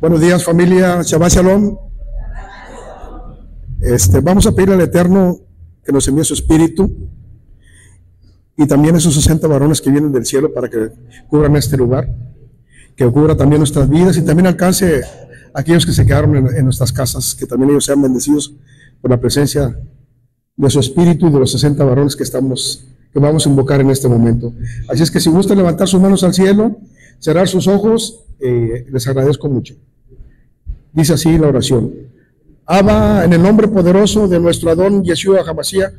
Buenos días, familia. Shabbat Shalom. Vamos a pedir al Eterno que nos envíe su Espíritu y también esos 60 varones que vienen del cielo para que cubran este lugar, que cubra también nuestras vidas y también alcance a aquellos que se quedaron en nuestras casas, que también ellos sean bendecidos por la presencia de su Espíritu y de los 60 varones que vamos a invocar en este momento. Así es que si gustan levantar sus manos al cielo, cerrar sus ojos, les agradezco mucho. Dice así la oración: Abba, en el nombre poderoso de nuestro Adón Yeshua HaMashiach,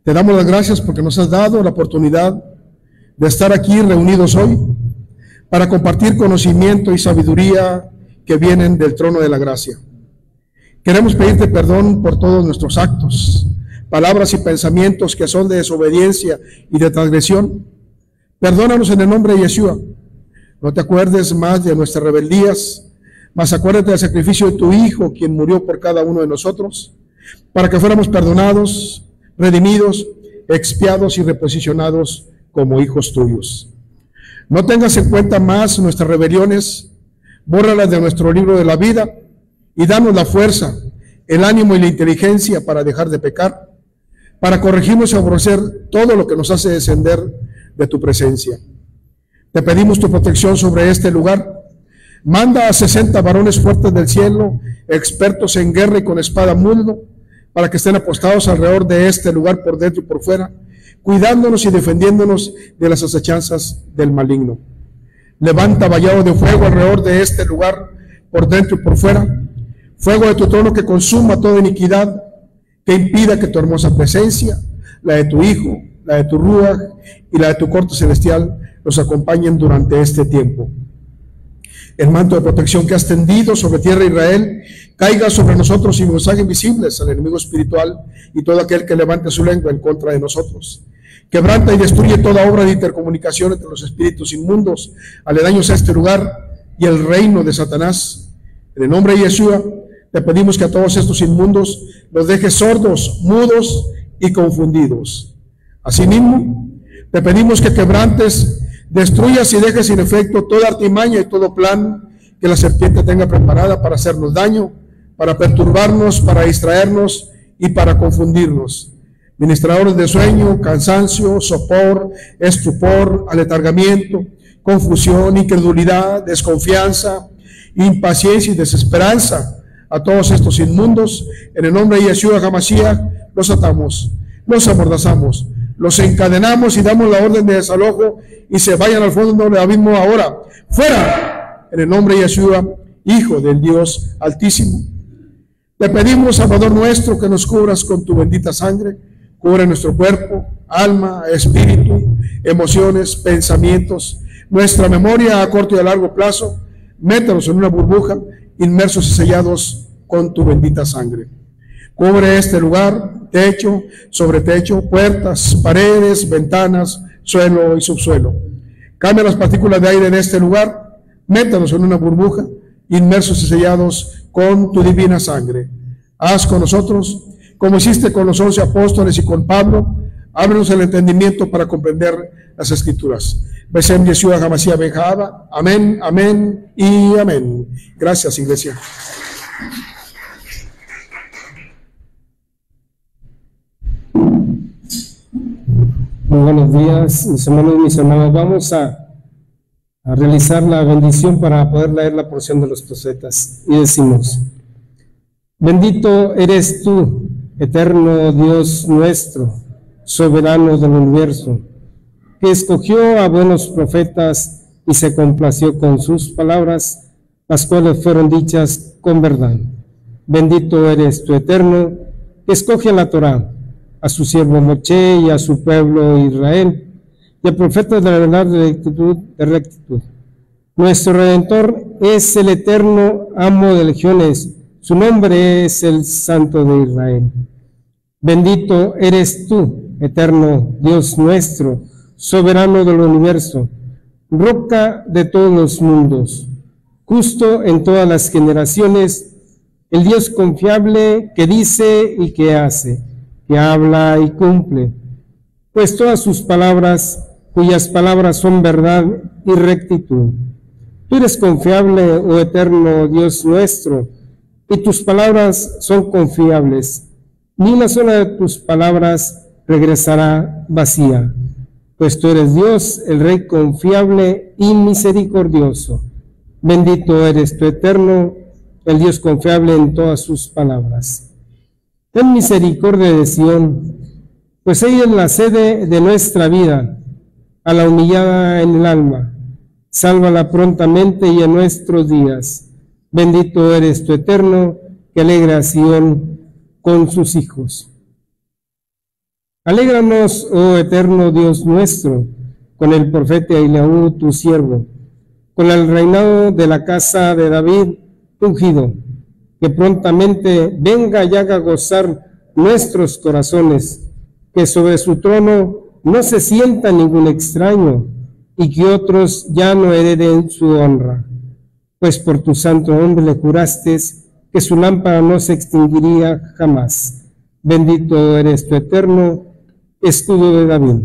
te damos las gracias porque nos has dado la oportunidad de estar aquí reunidos hoy para compartir conocimiento y sabiduría que vienen del trono de la gracia. Queremos pedirte perdón por todos nuestros actos, palabras y pensamientos que son de desobediencia y de transgresión. Perdónanos en el nombre de Yeshua. No te acuerdes más de nuestras rebeldías, mas acuérdate del sacrificio de tu Hijo, quien murió por cada uno de nosotros, para que fuéramos perdonados, redimidos, expiados y reposicionados como hijos tuyos. No tengas en cuenta más nuestras rebeliones, bórralas de nuestro libro de la vida y danos la fuerza, el ánimo y la inteligencia para dejar de pecar, para corregirnos y aborrecer todo lo que nos hace descender de tu presencia. Te pedimos tu protección sobre este lugar. Manda a 60 varones fuertes del cielo, expertos en guerra y con espada muslo, para que estén apostados alrededor de este lugar por dentro y por fuera, cuidándonos y defendiéndonos de las acechanzas del maligno. Levanta vallado de fuego alrededor de este lugar por dentro y por fuera, fuego de tu trono que consuma toda iniquidad, que impida que tu hermosa presencia, la de tu Hijo, la de tu Ruach y la de tu corte celestial nos acompañen durante este tiempo. El manto de protección que has tendido sobre tierra de Israel caiga sobre nosotros y nos haga invisibles al enemigo espiritual y todo aquel que levante su lengua en contra de nosotros. Quebranta y destruye toda obra de intercomunicación entre los espíritus inmundos aledaños a este lugar y el reino de Satanás. En el nombre de Yeshua te pedimos que a todos estos inmundos los dejes sordos, mudos y confundidos. Asimismo, te pedimos que quebrantes, destruyas y dejes sin efecto toda artimaña y todo plan que la serpiente tenga preparada para hacernos daño, para perturbarnos, para distraernos y para confundirnos. Ministradores de sueño, cansancio, sopor, estupor, aletargamiento, confusión, incredulidad, desconfianza, impaciencia y desesperanza. A todos estos inmundos, en el nombre de Yeshua HaMashiach, los atamos, los amordazamos, los encadenamos y damos la orden de desalojo y se vayan al fondo del abismo ahora. ¡Fuera! En el nombre de Yeshua, Hijo del Dios Altísimo. Te pedimos, Salvador nuestro, que nos cubras con tu bendita sangre. Cubre nuestro cuerpo, alma, espíritu, emociones, pensamientos, nuestra memoria a corto y a largo plazo. Mételos en una burbuja, inmersos y sellados con tu bendita sangre. Cubre este lugar, techo, sobre techo, puertas, paredes, ventanas, suelo y subsuelo. Cambia las partículas de aire en este lugar, métanos en una burbuja, inmersos y sellados con tu divina sangre. Haz con nosotros, como hiciste con los 11 apóstoles y con Pablo, ábrenos el entendimiento para comprender las Escrituras. Besem Yeshua HaMashiach ben Jahaba. Amén, amén y amén. Gracias, iglesia. Muy buenos días, mis hermanos y mis hermanas. Vamos a realizar la bendición para poder leer la porción de los profetas. Y decimos: bendito eres tú, eterno Dios nuestro, soberano del universo, que escogió a buenos profetas y se complació con sus palabras, las cuales fueron dichas con verdad. Bendito eres tú, eterno, que escoge a la Torá, a su siervo Moche y a su pueblo Israel, y al profeta de la verdad de rectitud. Nuestro Redentor es el eterno amo de legiones, su nombre es el Santo de Israel. Bendito eres tú, eterno Dios nuestro, soberano del universo, roca de todos los mundos, justo en todas las generaciones, el Dios confiable que dice y que hace, que habla y cumple, pues todas sus palabras, cuyas palabras son verdad y rectitud. Tú eres confiable, oh eterno Dios nuestro, y tus palabras son confiables. Ni una sola de tus palabras regresará vacía, pues tú eres Dios, el Rey confiable y misericordioso. Bendito eres tú, eterno, el Dios confiable en todas sus palabras. Ten misericordia de Sión, pues ella es la sede de nuestra vida, a la humillada en el alma. Sálvala prontamente y en nuestros días. Bendito eres tú, eterno, que alegra a Sión con sus hijos. Alégranos, oh eterno Dios nuestro, con el profeta Eliahú, tu siervo, con el reinado de la casa de David, ungido, que prontamente venga y haga gozar nuestros corazones, que sobre su trono no se sienta ningún extraño, y que otros ya no hereden su honra. Pues por tu santo nombre le juraste que su lámpara no se extinguiría jamás. Bendito eres tu eterno escudo de David.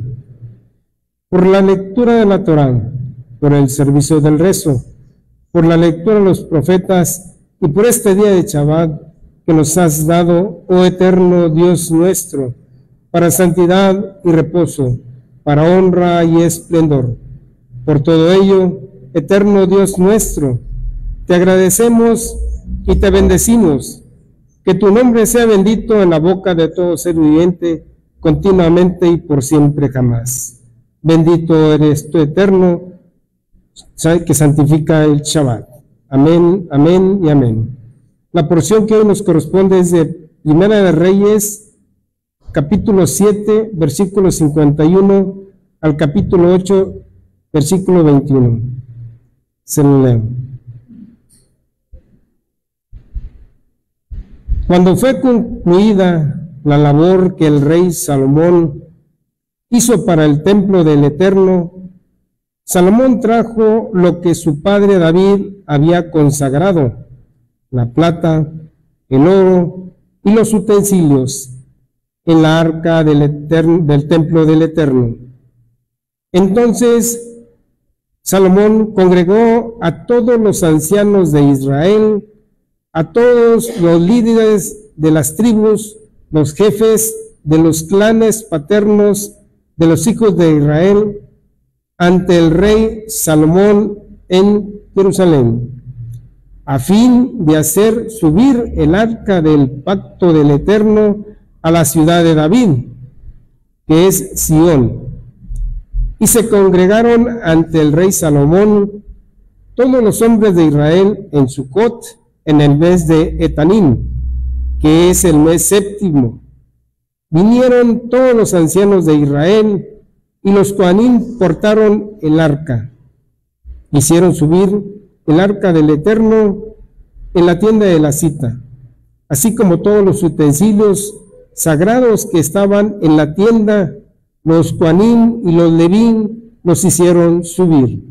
Por la lectura de la Torá, por el servicio del rezo, por la lectura de los profetas y por este día de Shabbat que nos has dado, oh eterno Dios nuestro, para santidad y reposo, para honra y esplendor. Por todo ello, eterno Dios nuestro, te agradecemos y te bendecimos. Que tu nombre sea bendito en la boca de todo ser viviente, continuamente y por siempre jamás. Bendito eres tú, eterno, que santifica el Shabbat. Amén, amén y amén. La porción que hoy nos corresponde es de Primera de Reyes, capítulo 7, versículo 51 al capítulo 8, versículo 21. Se lo leo. Cuando fue concluida la labor que el rey Salomón hizo para el templo del Eterno, Salomón trajo lo que su padre David había consagrado, la plata, el oro y los utensilios, en la arca del templo del Eterno. Entonces Salomón congregó a todos los ancianos de Israel, a todos los líderes de las tribus, los jefes de los clanes paternos de los hijos de Israel, ante el rey Salomón en Jerusalén, a fin de hacer subir el arca del pacto del Eterno a la ciudad de David, que es Sión. Y se congregaron ante el rey Salomón todos los hombres de Israel en Sucot, en el mes de Etanim, que es el mes séptimo. Vinieron todos los ancianos de Israel, y los Coanim portaron el arca. Hicieron subir el arca del Eterno en la tienda de la cita, así como todos los utensilios sagrados que estaban en la tienda. Los Coanim y los Levín los hicieron subir.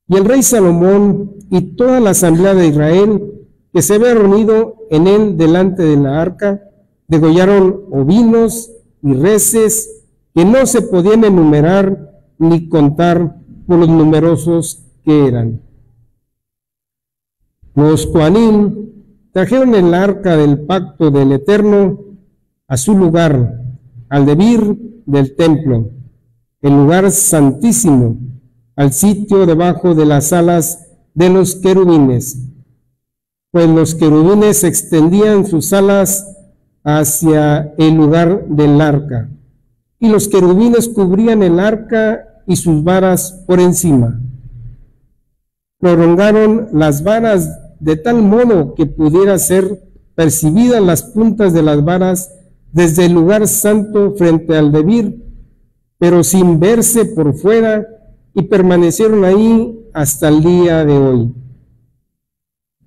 Y el rey Salomón y toda la asamblea de Israel que se había reunido en él delante de la arca, degollaron ovinos y reses que no se podían enumerar ni contar por los numerosos que eran. Los Coanim trajeron el arca del pacto del Eterno a su lugar, al debir del templo, el lugar santísimo, al sitio debajo de las alas de los querubines, pues los querubines extendían sus alas hacia el lugar del arca, y los querubines cubrían el arca y sus varas por encima. Prolongaron las varas de tal modo que pudiera ser percibidas las puntas de las varas desde el lugar santo frente al debir, pero sin verse por fuera, y permanecieron ahí hasta el día de hoy.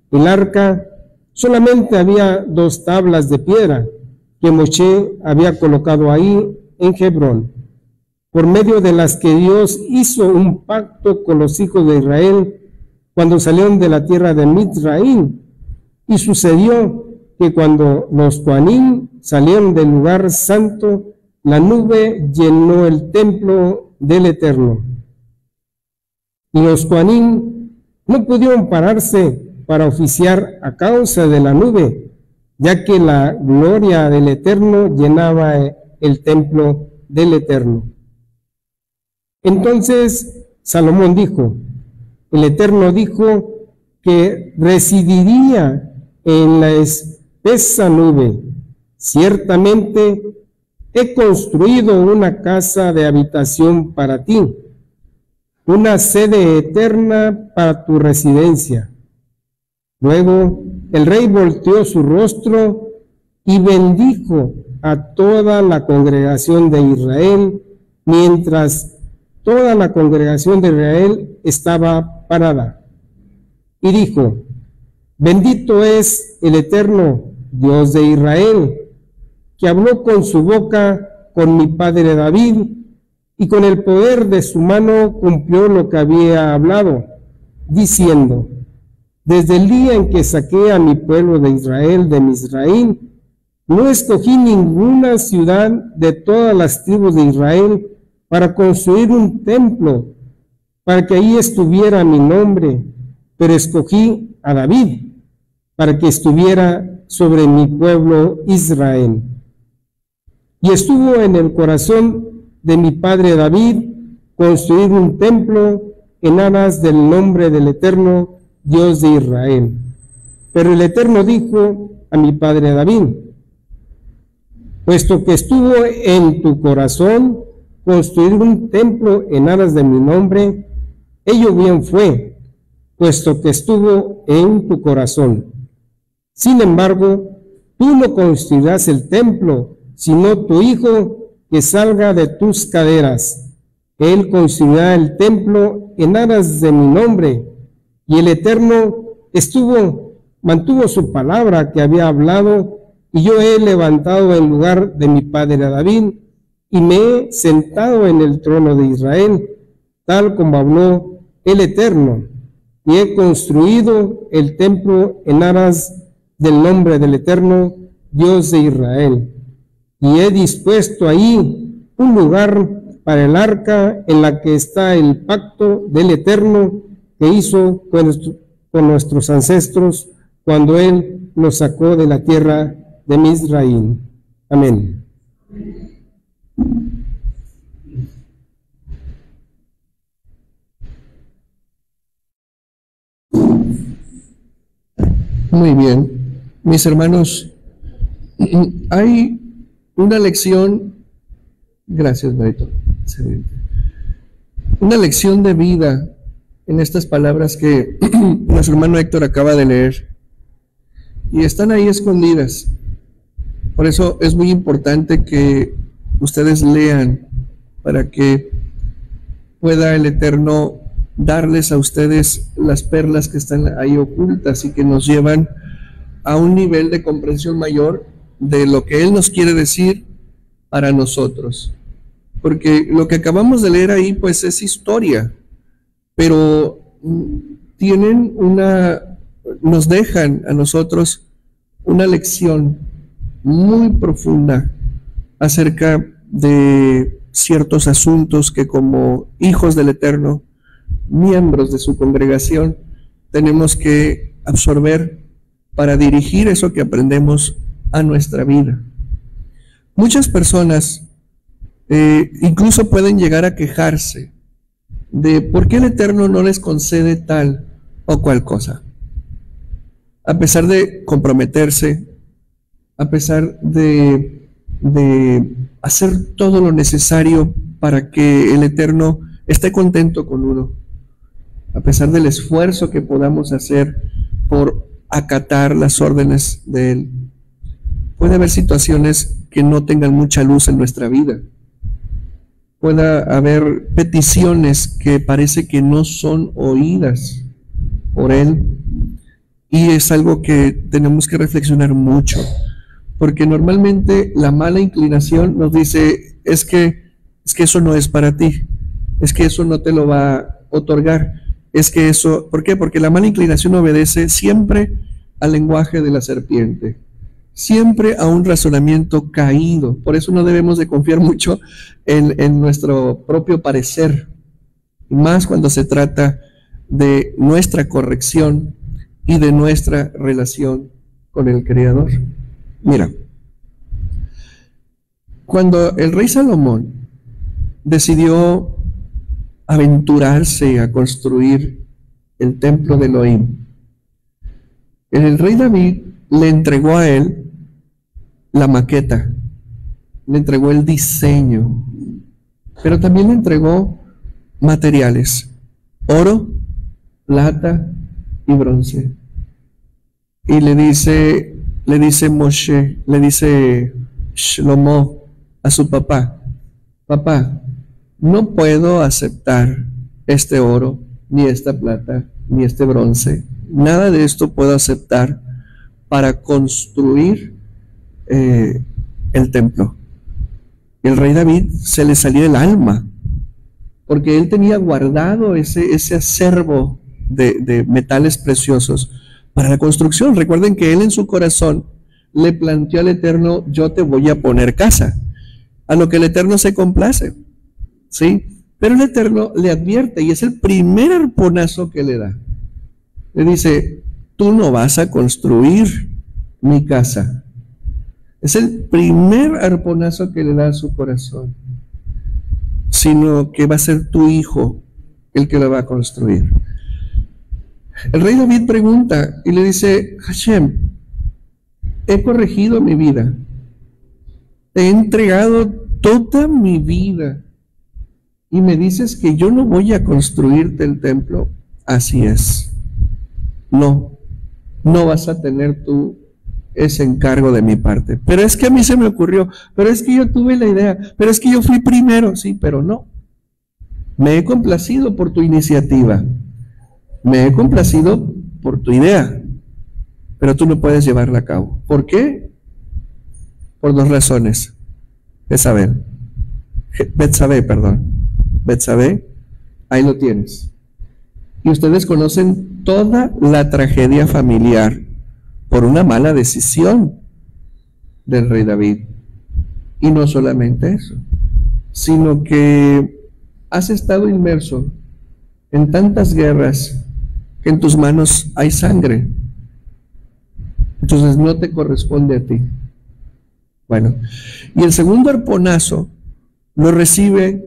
El arca solamente había 2 tablas de piedra que Moshe había colocado ahí en Hebrón, por medio de las que Dios hizo un pacto con los hijos de Israel cuando salieron de la tierra de Mitzraim. Y sucedió que cuando los Coanim salieron del lugar santo, la nube llenó el templo del Eterno. Y los Coanim no pudieron pararse para oficiar a causa de la nube, ya que la gloria del Eterno llenaba el templo del Eterno. Entonces Salomón dijo, el Eterno dijo que residiría en la espesa nube. Ciertamente he construido una casa de habitación para ti, una sede eterna para tu residencia. Luego el rey volteó su rostro y bendijo a toda la congregación de Israel, mientras toda la congregación de Israel estaba parada. Y dijo, bendito es el Eterno, Dios de Israel, que habló con su boca con mi padre David, y con el poder de su mano cumplió lo que había hablado, diciendo, desde el día en que saqué a mi pueblo de Israel de Mizraim, no escogí ninguna ciudad de todas las tribus de Israel para construir un templo, para que ahí estuviera mi nombre, pero escogí a David, para que estuviera sobre mi pueblo Israel. Y estuvo en el corazón de mi padre David construir un templo en aras del nombre del Eterno, Dios de Israel. Pero el Eterno dijo a mi padre David, puesto que estuvo en tu corazón construir un templo en aras de mi nombre, ello bien fue, puesto que estuvo en tu corazón. Sin embargo, tú no construirás el templo, sino tu hijo que salga de tus caderas. Él construirá el templo en aras de mi nombre. Y el Eterno mantuvo su palabra que había hablado, y yo he levantado el lugar de mi padre David, y me he sentado en el trono de Israel, tal como habló el Eterno, y he construido el templo en aras del nombre del Eterno, Dios de Israel. Y he dispuesto ahí un lugar para el arca en la que está el pacto del Eterno que hizo con nuestros ancestros cuando Él nos sacó de la tierra de Mizraim. Amén. Muy bien, mis hermanos, hay una lección, gracias Marito, una lección de vida en estas palabras que nuestro hermano Héctor acaba de leer, y están ahí escondidas. Por eso es muy importante que ustedes lean, para que pueda el Eterno darles a ustedes las perlas que están ahí ocultas y que nos llevan a un nivel de comprensión mayor de lo que Él nos quiere decir para nosotros. Porque lo que acabamos de leer ahí pues es historia, pero nos dejan a nosotros una lección muy profunda acerca de ciertos asuntos que como hijos del Eterno, miembros de su congregación, tenemos que absorber para dirigir eso que aprendemos a nuestra vida. Muchas personas incluso pueden llegar a quejarse de por qué el Eterno no les concede tal o cual cosa. A pesar de comprometerse, a pesar de hacer todo lo necesario para que el Eterno esté contento con uno, a pesar del esfuerzo que podamos hacer por acatar las órdenes de Él, puede haber situaciones que no tengan mucha luz en nuestra vida. Puede haber peticiones que parece que no son oídas por Él, y es algo que tenemos que reflexionar mucho, porque normalmente la mala inclinación nos dice, es que eso no es para ti, es que eso no te lo va a otorgar, es que eso, ¿por qué? Porque la mala inclinación obedece siempre al lenguaje de la serpiente, siempre a un razonamiento caído. Por eso no debemos de confiar mucho en nuestro propio parecer, más cuando se trata de nuestra corrección y de nuestra relación con el Creador. Mira, cuando el rey Salomón decidió aventurarse a construir el templo de Elohim, el rey David le entregó a él la maqueta, le entregó el diseño, pero también le entregó materiales: oro, plata y bronce. Y le dice Moshe, le dice Shlomo a su papá: papá, no puedo aceptar este oro, ni esta plata, ni este bronce. Nada de esto puedo aceptar para construir el templo. Y el rey David se le salió el alma, porque él tenía guardado ese acervo de metales preciosos para la construcción. Recuerden que él en su corazón le planteó al Eterno: yo te voy a poner casa, a lo que el Eterno se complace, ¿sí? Pero el Eterno le advierte, y es el primer arponazo que le da. Le dice: tú no vas a construir mi casa. Es el primer arponazo que le da a su corazón, sino que va a ser tu hijo el que lo va a construir. El rey David pregunta y le dice: Hashem, he corregido mi vida, te he entregado toda mi vida, y me dices que yo no voy a construirte el templo. Así es. No vas a tener tú ese encargo de mi parte. Pero es que a mí se me ocurrió, pero es que yo tuve la idea, pero es que yo fui primero. Sí, pero no. Me he complacido por tu iniciativa, me he complacido por tu idea, pero tú no puedes llevarla a cabo. ¿Por qué? Por dos razones. Betsabé, ahí lo tienes. Y ustedes conocen toda la tragedia familiar por una mala decisión del rey David. Y no solamente eso, sino que has estado inmerso en tantas guerras que en tus manos hay sangre. Entonces no te corresponde a ti. Bueno, y el segundo arponazo lo recibe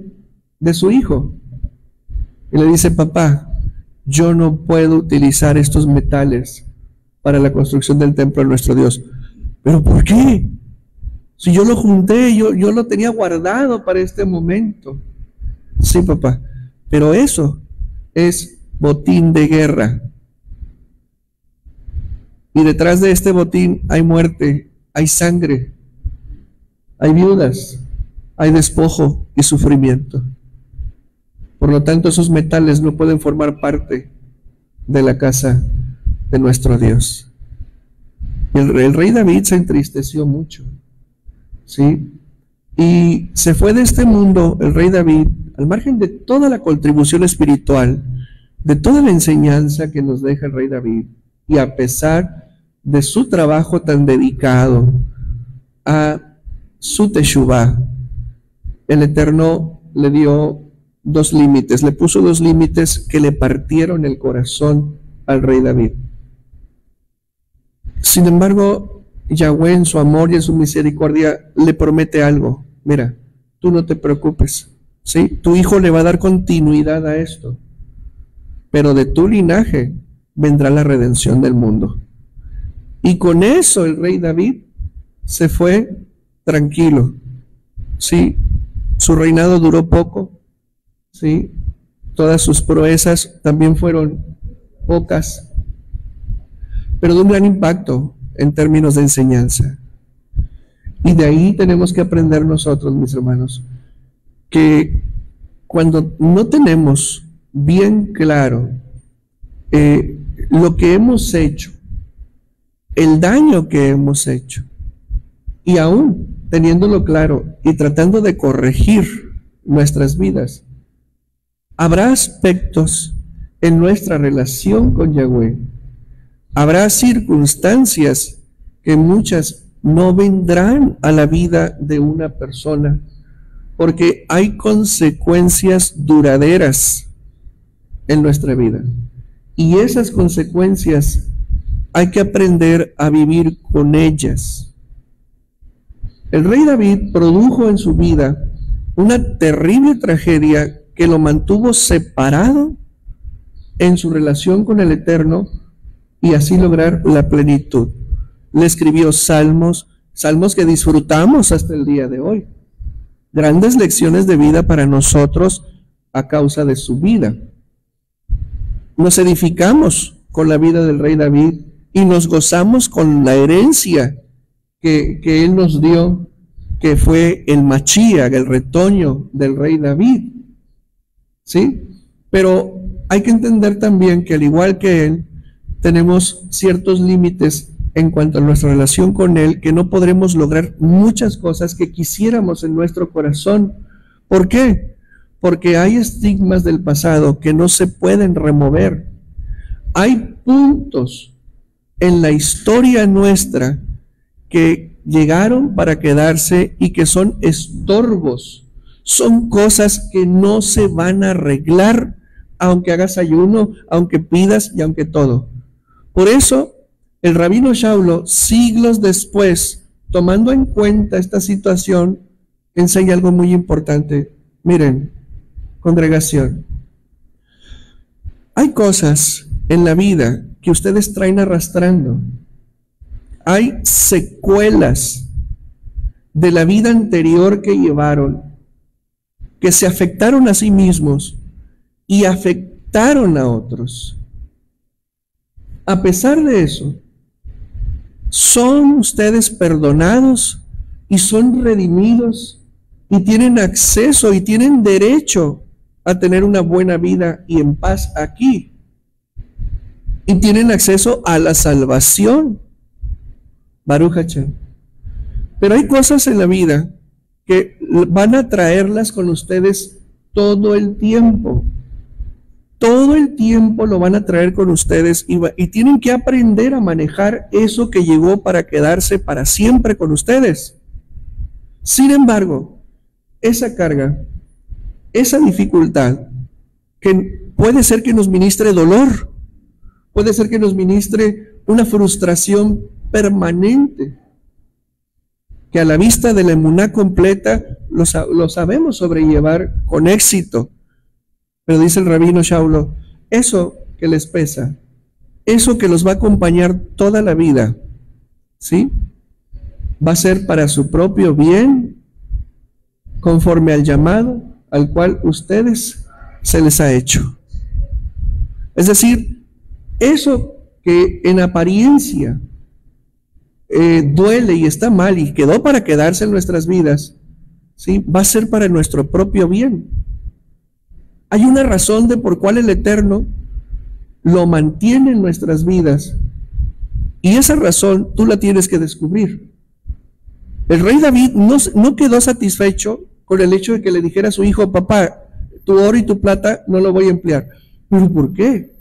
de su hijo. Y le dice: papá, yo no puedo utilizar estos metales para la construcción del templo de nuestro Dios. ¿Pero por qué? Si yo lo junté, yo lo tenía guardado para este momento. Sí, papá, pero eso es botín de guerra. Y detrás de este botín hay muerte, hay sangre, hay viudas, hay despojo y sufrimiento. Por lo tanto, esos metales no pueden formar parte de la casa de nuestro Dios. El rey David se entristeció mucho, ¿sí? Y se fue de este mundo el rey David, al margen de toda la contribución espiritual, de toda la enseñanza que nos deja el rey David, y a pesar de su trabajo tan dedicado a su teshuvá, el Eterno le dio dos límites, le puso dos límites que le partieron el corazón al rey David. Sin embargo, Yahweh en su amor y en su misericordia le promete algo. Mira, tú no te preocupes, ¿sí? Tu hijo le va a dar continuidad a esto, pero de tu linaje vendrá la redención del mundo. Y con eso el rey David se fue tranquilo, ¿sí? Su reinado duró poco, ¿sí? Todas sus proezas también fueron pocas, pero de un gran impacto en términos de enseñanza. Y de ahí tenemos que aprender nosotros, mis hermanos, que cuando no tenemos bien claro lo que hemos hecho, el daño que hemos hecho, y aún teniéndolo claro y tratando de corregir nuestras vidas, habrá aspectos en nuestra relación con Yahweh, habrá circunstancias que muchas no vendrán a la vida de una persona, porque hay consecuencias duraderas en nuestra vida. y esas consecuencias hay que aprender a vivir con ellas. El rey David produjo en su vida una terrible tragedia que lo mantuvo separado en su relación con el Eterno y así lograr la plenitud. Le escribió salmos que disfrutamos hasta el día de hoy. Grandes lecciones de vida para nosotros a causa de su vida. Nos edificamos con la vida del rey David y nos gozamos con la herencia que él nos dio, que fue el Mashiach, el retoño del rey David. ¿Sí? Pero hay que entender también que al igual que él, tenemos ciertos límites en cuanto a nuestra relación con él, que no podremos lograr muchas cosas que quisiéramos en nuestro corazón. ¿Por qué? Porque hay estigmas del pasado que no se pueden remover. Hay puntos en la historia nuestra que llegaron para quedarse y que son estorbos. Son cosas que no se van a arreglar, aunque hagas ayuno, aunque pidas y aunque todo. Por eso, el rabino Shaulo, siglos después, tomando en cuenta esta situación, enseña algo muy importante. Miren, congregación, hay cosas en la vida que ustedes traen arrastrando. Hay secuelas de la vida anterior que llevaron, que se afectaron a sí mismos y afectaron a otros. A pesar de eso, son ustedes perdonados y son redimidos y tienen acceso y tienen derecho a tener una buena vida y en paz aquí. Y tienen acceso a la salvación. Baruch Hashem. Pero hay cosas en la vida que van a traerlas con ustedes todo el tiempo. Todo el tiempo lo van a traer con ustedes y tienen que aprender a manejar eso que llegó para quedarse para siempre con ustedes. Sin embargo, esa carga, esa dificultad, que puede ser que nos ministre dolor, puede ser que nos ministre una frustración permanente, que a la vista de la emuná completa lo sabemos sobrellevar con éxito. Pero dice el rabino Shaulo, eso que les pesa, eso que los va a acompañar toda la vida, ¿sí? Va a ser para su propio bien, conforme al llamado al cual ustedes se les ha hecho. Es decir, eso que en apariencia duele y está mal y quedó para quedarse en nuestras vidas, ¿sí? Va a ser para nuestro propio bien. Hay una razón de por cuál el Eterno lo mantiene en nuestras vidas y esa razón tú la tienes que descubrir. El rey David no quedó satisfecho con el hecho de que le dijera a su hijo, papá, tu oro y tu plata no lo voy a emplear. ¿Pero por qué?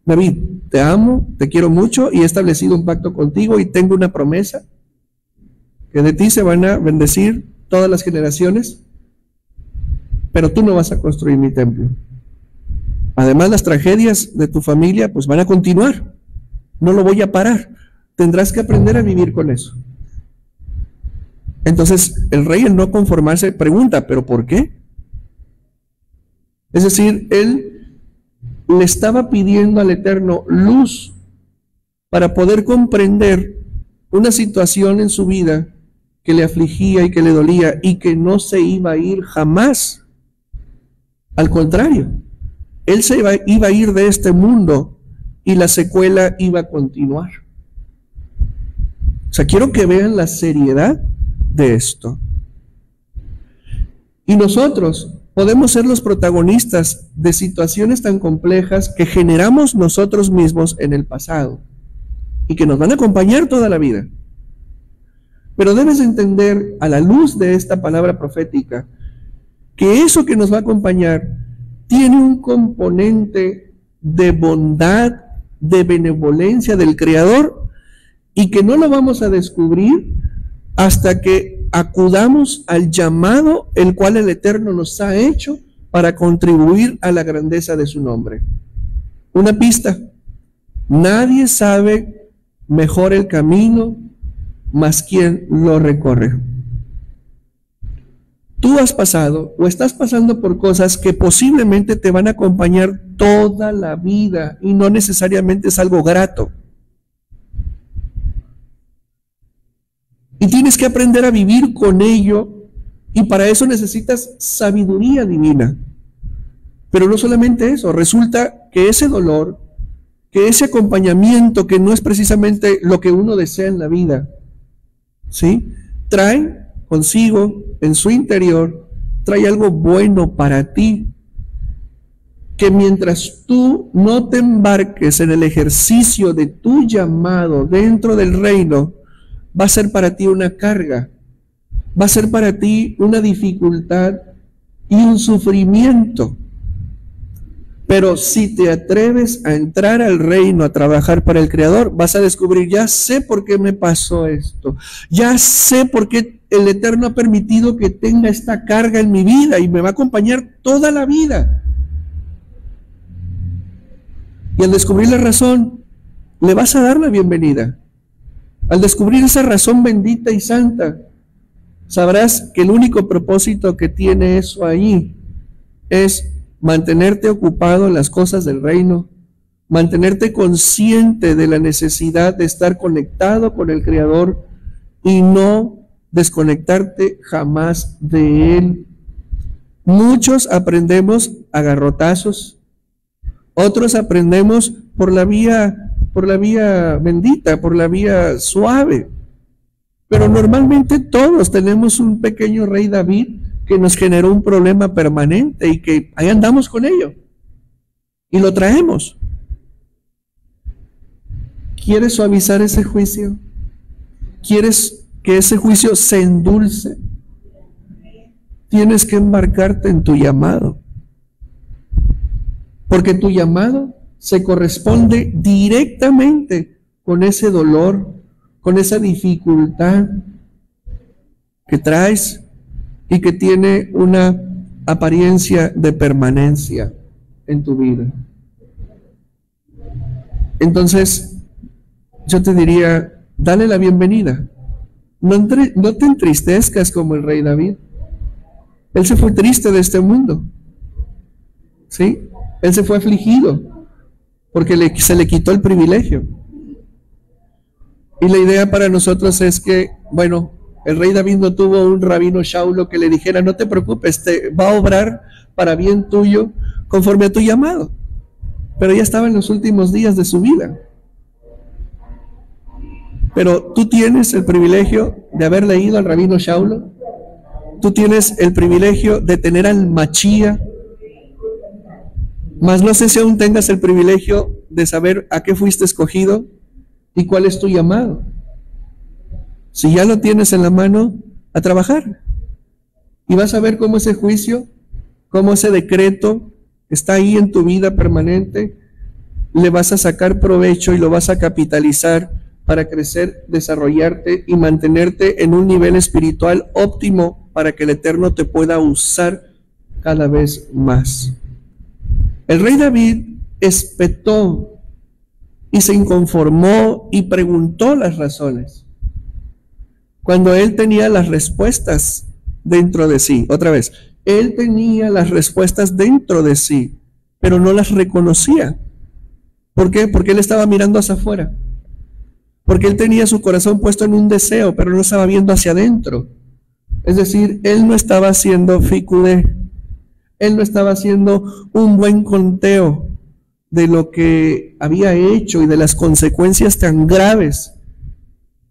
David, te amo, te quiero mucho y he establecido un pacto contigo y tengo una promesa que de ti se van a bendecir todas las generaciones, pero tú no vas a construir mi templo. Además, las tragedias de tu familia pues van a continuar, no lo voy a parar, tendrás que aprender a vivir con eso. Entonces el rey, al no conformarse, pregunta, ¿pero por qué? Es decir, él le estaba pidiendo al Eterno luz para poder comprender una situación en su vida que le afligía y que le dolía y que no se iba a ir jamás. Al contrario, él iba a ir de este mundo y la secuela iba a continuar. O sea, quiero que vean la seriedad de esto. Y nosotros podemos ser los protagonistas de situaciones tan complejas que generamos nosotros mismos en el pasado y que nos van a acompañar toda la vida. Pero debes entender, a la luz de esta palabra profética, que eso que nos va a acompañar tiene un componente de bondad, de benevolencia del Creador, y que no lo vamos a descubrir hasta que acudamos al llamado el cual el Eterno nos ha hecho para contribuir a la grandeza de su nombre. Una pista: nadie sabe mejor el camino más quien lo recorre. Tú has pasado o estás pasando por cosas que posiblemente te van a acompañar toda la vida y no necesariamente es algo grato. Y tienes que aprender a vivir con ello, y para eso necesitas sabiduría divina. Pero no solamente eso, resulta que ese dolor, que ese acompañamiento que no es precisamente lo que uno desea en la vida, ¿sí?, trae consigo, en su interior, trae algo bueno para ti, que mientras tú no te embarques en el ejercicio de tu llamado dentro del reino, va a ser para ti una carga, va a ser para ti una dificultad y un sufrimiento. Pero si te atreves a entrar al reino, a trabajar para el Creador, vas a descubrir: ya sé por qué me pasó esto, ya sé por qué el Eterno ha permitido que tenga esta carga en mi vida y me va a acompañar toda la vida. Y al descubrir la razón, le vas a dar la bienvenida. Al descubrir esa razón bendita y santa, sabrás que el único propósito que tiene eso ahí es mantenerte ocupado en las cosas del reino, mantenerte consciente de la necesidad de estar conectado con el Creador y no desconectarte jamás de Él. Muchos aprendemos a garrotazos, otros aprendemos por la vía bendita, por la vía suave, pero normalmente todos tenemos un pequeño rey David que nos generó un problema permanente y que ahí andamos con ello y lo traemos. ¿Quieres suavizar ese juicio? ¿Quieres que ese juicio se endulce? Tienes que embarcarte en tu llamado, porque tu llamado se corresponde directamente con ese dolor, con esa dificultad que traes y que tiene una apariencia de permanencia en tu vida. Entonces, yo te diría, dale la bienvenida. No te entristezcas como el rey David. Él se fue triste de este mundo, ¿sí? Él se fue afligido porque se le quitó el privilegio. Y la idea para nosotros es que, bueno, el rey David no tuvo un rabino Shaulo que le dijera: no te preocupes, te va a obrar para bien tuyo conforme a tu llamado. Pero ya estaba en los últimos días de su vida. Pero tú tienes el privilegio de haber leído al rabino Shaulo. Tú tienes el privilegio de tener al Machía. Mas no sé si aún tengas el privilegio de saber a qué fuiste escogido y cuál es tu llamado. Si ya lo tienes en la mano, a trabajar. Y vas a ver cómo ese juicio, cómo ese decreto está ahí en tu vida permanente. Le vas a sacar provecho y lo vas a capitalizar para crecer, desarrollarte y mantenerte en un nivel espiritual óptimo para que el Eterno te pueda usar cada vez más. El rey David espetó y se inconformó y preguntó las razones, cuando él tenía las respuestas dentro de sí. Otra vez, él tenía las respuestas dentro de sí, pero no las reconocía. ¿Por qué? Porque él estaba mirando hacia afuera. Porque él tenía su corazón puesto en un deseo, pero no estaba viendo hacia adentro. Es decir, él no estaba haciendo ficudé. Él no estaba haciendo un buen conteo de lo que había hecho y de las consecuencias tan graves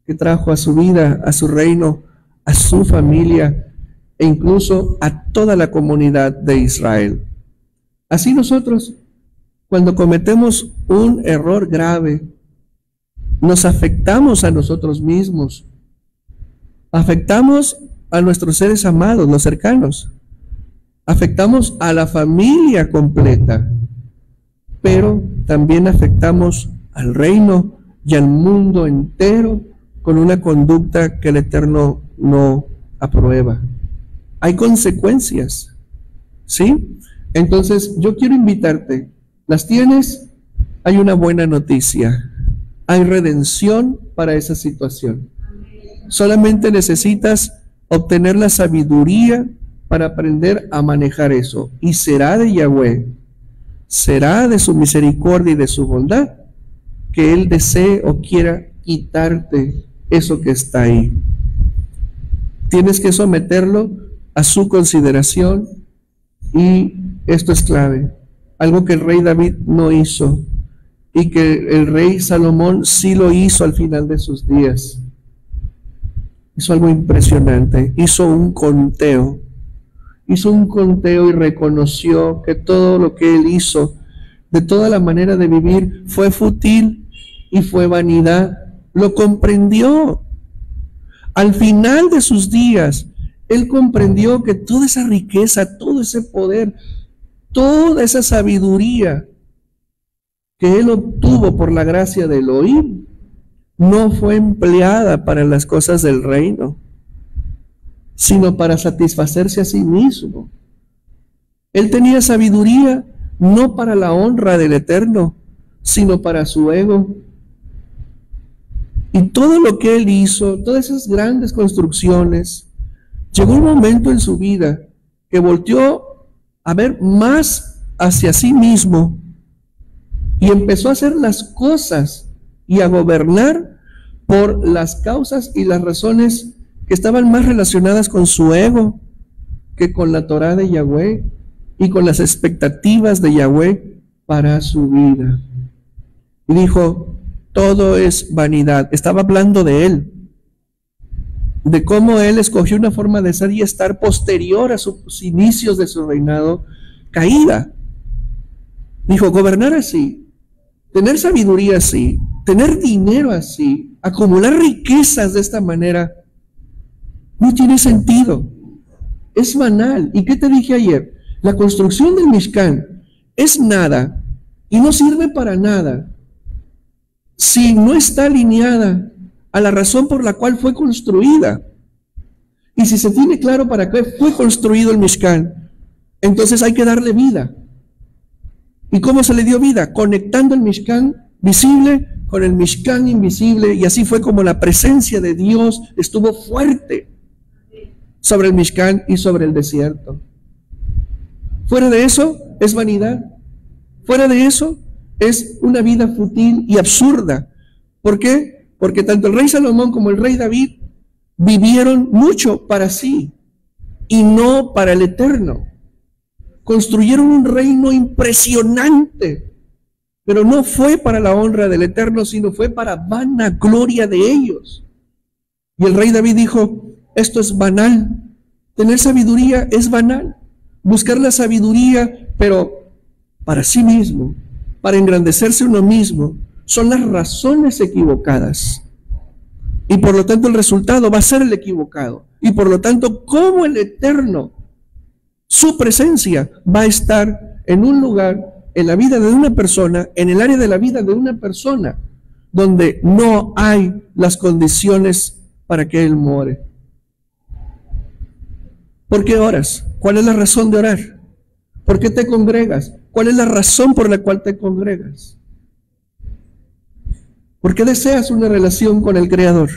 que trajo a su vida, a su reino, a su familia e incluso a toda la comunidad de Israel. Así nosotros, cuando cometemos un error grave, nos afectamos a nosotros mismos, afectamos a nuestros seres amados, los cercanos, afectamos a la familia completa, pero también afectamos al reino y al mundo entero con una conducta que el Eterno no aprueba. Hay consecuencias, ¿sí? Entonces, yo quiero invitarte. ¿Las tienes? Hay una buena noticia. Hay redención para esa situación. Solamente necesitas obtener la sabiduría para aprender a manejar eso. Y será de Yahweh, será de su misericordia y de su bondad que Él desee o quiera quitarte eso que está ahí. Tienes que someterlo a su consideración, y esto es clave. Algo que el rey David no hizo y que el rey Salomón sí lo hizo al final de sus días. Hizo algo impresionante. Hizo un conteo y reconoció que todo lo que él hizo, de toda la manera de vivir, fue fútil y fue vanidad. Lo comprendió. Al final de sus días, él comprendió que toda esa riqueza, todo ese poder, toda esa sabiduría que él obtuvo por la gracia de Elohim, no fue empleada para las cosas del reino, sino para satisfacerse a sí mismo. Él tenía sabiduría no para la honra del Eterno, sino para su ego. Y todo lo que él hizo, todas esas grandes construcciones, llegó un momento en su vida que volteó a ver más hacia sí mismo y empezó a hacer las cosas y a gobernar por las causas y las razones que estaban más relacionadas con su ego que con la Torá de Yahweh y con las expectativas de Yahweh para su vida. Y dijo, todo es vanidad. Estaba hablando de él, de cómo él escogió una forma de ser y estar posterior a sus inicios de su reinado caída. Dijo, gobernar así, tener sabiduría así, tener dinero así, acumular riquezas de esta manera, no tiene sentido. Es banal. ¿Y qué te dije ayer? La construcción del Mishkan es nada y no sirve para nada si no está alineada a la razón por la cual fue construida. Y si se tiene claro para qué fue construido el Mishkan, entonces hay que darle vida. ¿Y cómo se le dio vida? Conectando el Mishkan visible con el Mishkan invisible, y así fue como la presencia de Dios estuvo fuerte sobre el Mishkan y sobre el desierto. Fuera de eso es vanidad. Fuera de eso es una vida fútil y absurda. ¿Por qué? Porque tanto el rey Salomón como el rey David vivieron mucho para sí y no para el Eterno. Construyeron un reino impresionante, pero no fue para la honra del Eterno, sino fue para vanagloria de ellos. Y el rey David dijo, esto es banal. Tener sabiduría es banal. Buscar la sabiduría, pero para sí mismo, para engrandecerse uno mismo, son las razones equivocadas. Y por lo tanto el resultado va a ser el equivocado. Y por lo tanto, ¿cómo el Eterno, su presencia, va a estar en un lugar, en la vida de una persona, en el área de la vida de una persona, donde no hay las condiciones para que Él more? ¿Por qué oras? ¿Cuál es la razón de orar? ¿Por qué te congregas? ¿Cuál es la razón por la cual te congregas? ¿Por qué deseas una relación con el Creador?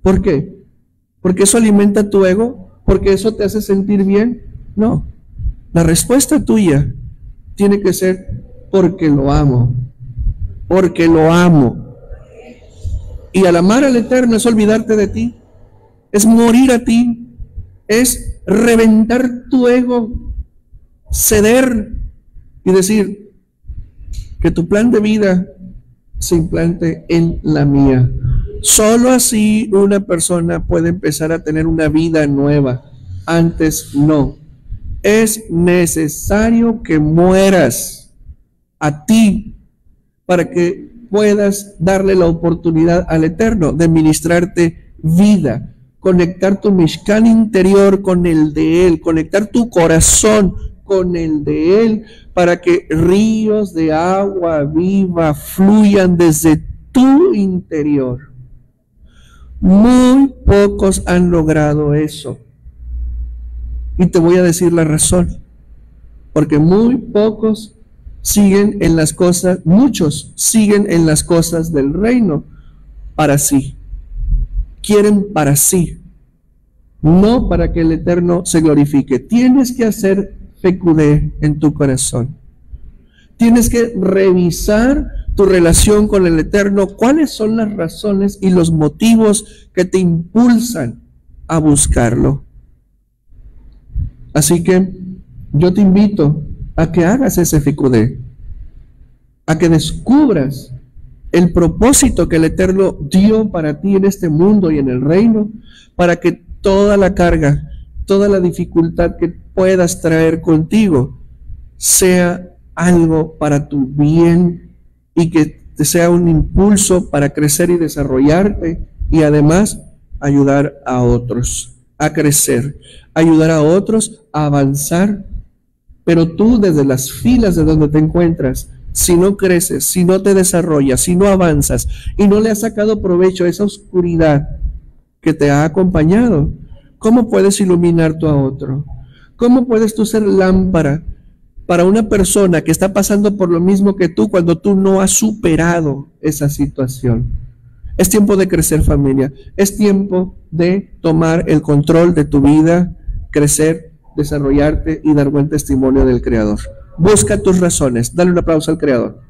¿Por qué? ¿Porque eso alimenta tu ego? ¿Porque eso te hace sentir bien? No. La respuesta tuya tiene que ser porque lo amo. Porque lo amo. Y al amar al Eterno es olvidarte de ti. Es morir a ti. Es reventar tu ego, ceder y decir que tu plan de vida se implante en la mía. Solo así una persona puede empezar a tener una vida nueva. Antes no. Es necesario que mueras a ti para que puedas darle la oportunidad al Eterno de ministrarte vida. Conectar tu Mishkan interior con el de Él, conectar tu corazón con el de Él, para que ríos de agua viva fluyan desde tu interior. Muy pocos han logrado eso. Y te voy a decir la razón. porque muy pocos siguen en las cosas, muchos siguen en las cosas del reino para sí. Quieren para sí, no para que el Eterno se glorifique. Tienes que hacer fecudé en tu corazón. Tienes que revisar tu relación con el Eterno. ¿Cuáles son las razones y los motivos que te impulsan a buscarlo? Así que yo te invito a que hagas ese fecudé, a que descubras el propósito que el Eterno dio para ti en este mundo y en el reino, para que toda la carga, toda la dificultad que puedas traer contigo sea algo para tu bien y que te sea un impulso para crecer y desarrollarte y además ayudar a otros a crecer, ayudar a otros a avanzar. Pero tú desde las filas de donde te encuentras, si no creces, si no te desarrollas, si no avanzas y no le has sacado provecho a esa oscuridad que te ha acompañado, ¿cómo puedes iluminar tú a otro? ¿Cómo puedes tú ser lámpara para una persona que está pasando por lo mismo que tú cuando tú no has superado esa situación? Es tiempo de crecer, familia. Es tiempo de tomar el control de tu vida, crecer, desarrollarte y dar buen testimonio del Creador. Busca tus razones. Dale un aplauso al Creador.